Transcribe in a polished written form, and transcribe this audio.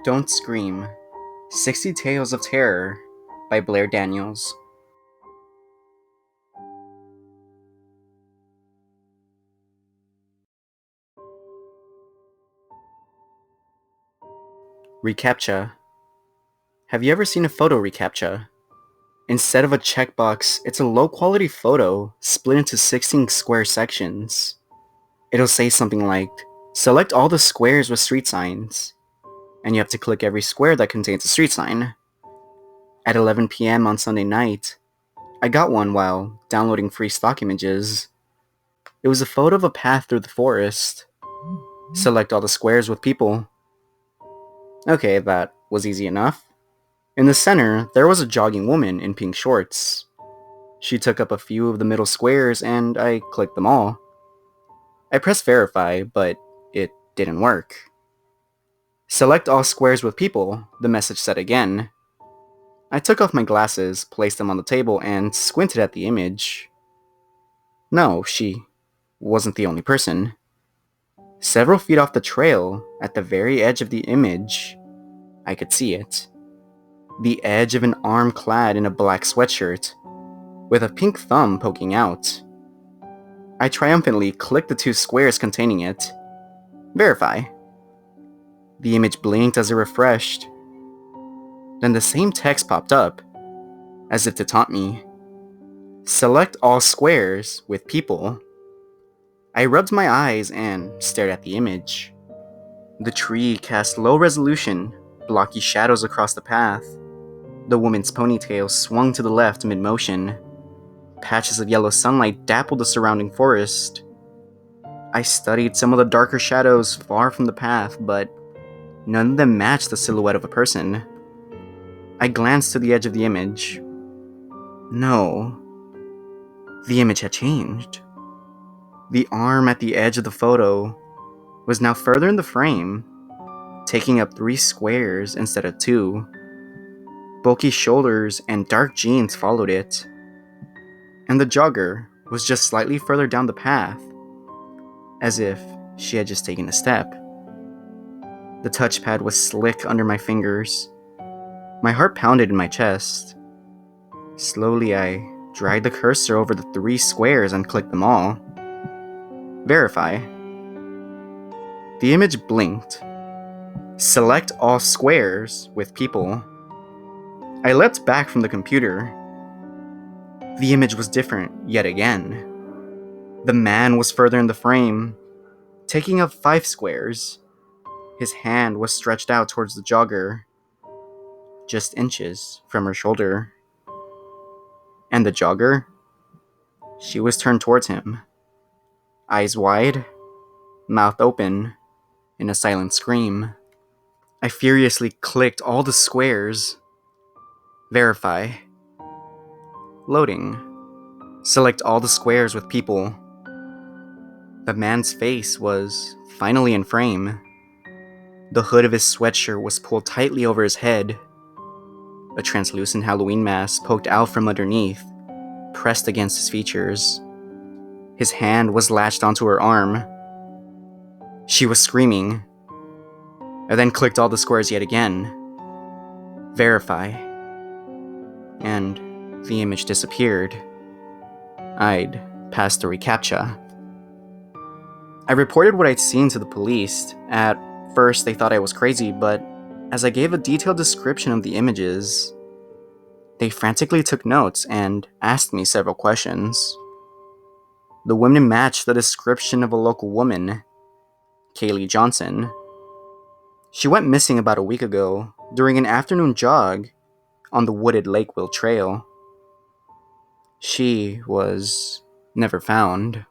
Don't Scream 60 Tales of Terror by Blair Daniels. Recaptcha. Have you ever seen a photo recaptcha? Instead of a checkbox, it's a low quality photo split into 16 square sections. It'll say something like, select all the squares with street signs, and you have to click every square that contains a street sign. At 11 p.m. on Sunday night, I got one while downloading free stock images. It was a photo of a path through the forest. Select all the squares with people. Okay, that was easy enough. In the center, there was a jogging woman in pink shorts. She took up a few of the middle squares and I clicked them all. I pressed verify, but it didn't work. Select all squares with people, the message said again. I took off my glasses, placed them on the table, and squinted at the image. No, she wasn't the only person. Several feet off the trail, at the very edge of the image, I could see it. The edge of an arm clad in a black sweatshirt, with a pink thumb poking out. I triumphantly clicked the two squares containing it. Verify. The image blinked as it refreshed. Then the same text popped up, as if to taunt me. Select all squares with people. I rubbed my eyes and stared at the image. The tree cast low-resolution, blocky shadows across the path. The woman's ponytail swung to the left mid-motion. Patches of yellow sunlight dappled the surrounding forest. I studied some of the darker shadows far from the path, but none of them matched the silhouette of a person. I glanced to the edge of the image. No. The image had changed. The arm at the edge of the photo was now further in the frame, taking up 3 squares instead of 2. Bulky shoulders and dark jeans followed it. And the jogger was just slightly further down the path, as if she had just taken a step. The touchpad was slick under my fingers. My heart pounded in my chest. Slowly, I dragged the cursor over the 3 squares and clicked them all. Verify. The image blinked. Select all squares with people. I leapt back from the computer. The image was different yet again. The man was further in the frame, taking up 5 squares. His hand was stretched out towards the jogger, just inches from her shoulder. And the jogger? She was turned towards him, eyes wide, mouth open, in a silent scream. I furiously clicked all the squares. Verify. Loading. Select all the squares with people. The man's face was finally in frame. The hood of his sweatshirt was pulled tightly over his head. A translucent Halloween mask poked out from underneath, pressed against his features. His hand was latched onto her arm. She was screaming. I then clicked all the squares yet again. Verify. And the image disappeared. I'd passed the Recaptcha. I reported what I'd seen to the police. At first, they thought I was crazy, but as I gave a detailed description of the images, they frantically took notes and asked me several questions. The women matched the description of a local woman, Kaylee Johnson. She went missing about a week ago during an afternoon jog on the wooded Lakeville Trail. She was never found.